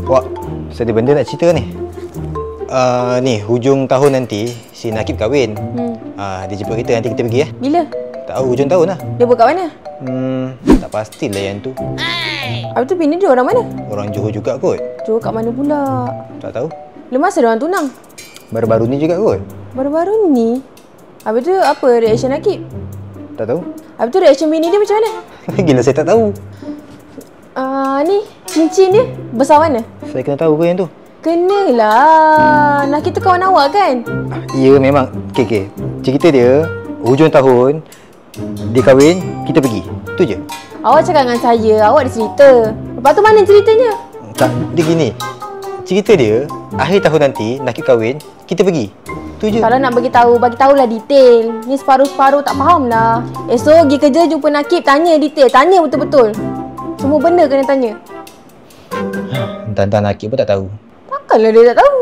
Wah, saya ada benda nak cerita ni. Ni, hujung tahun nanti si Nakib kahwin. Dia jemput kita, nanti kita pergi ya. Bila? Tak tahu, hujung tahun lah. Dia buat kat mana? Tak pastilah yang tu. Habis tu bini dia orang mana? Orang Johor juga kot. Johor kat mana pula? Tak tahu. Lepas dia orang tunang? Baru-baru ni juga kot. Baru-baru ni? Habis tu apa reaction Nakib? Tak tahu. Habis tu reaction bini dia macam mana? Gila, saya tak tahu. Ni, cincin dia besar mana? Saya kena tahu ke yang tu? Kenalah. Nakib tu kawan awak kan? Ya, memang. Okey. Cerita dia, hujung tahun, dia kahwin, kita pergi. Tu je. Awak cakap dengan saya, awak ada cerita. Lepas tu mana ceritanya? Tak, dia gini. Cerita dia, akhir tahun nanti, Nakib kahwin, kita pergi. Tu je. Kalau nak bagi tahulah detail. Ni separuh-separuh tak faham lah. Esok pergi kerja jumpa Nakib, tanya detail. Tanya betul-betul. Semua benda kena tanya. Tentang Nakib pun tak tahu. Takkanlah dia tak tahu.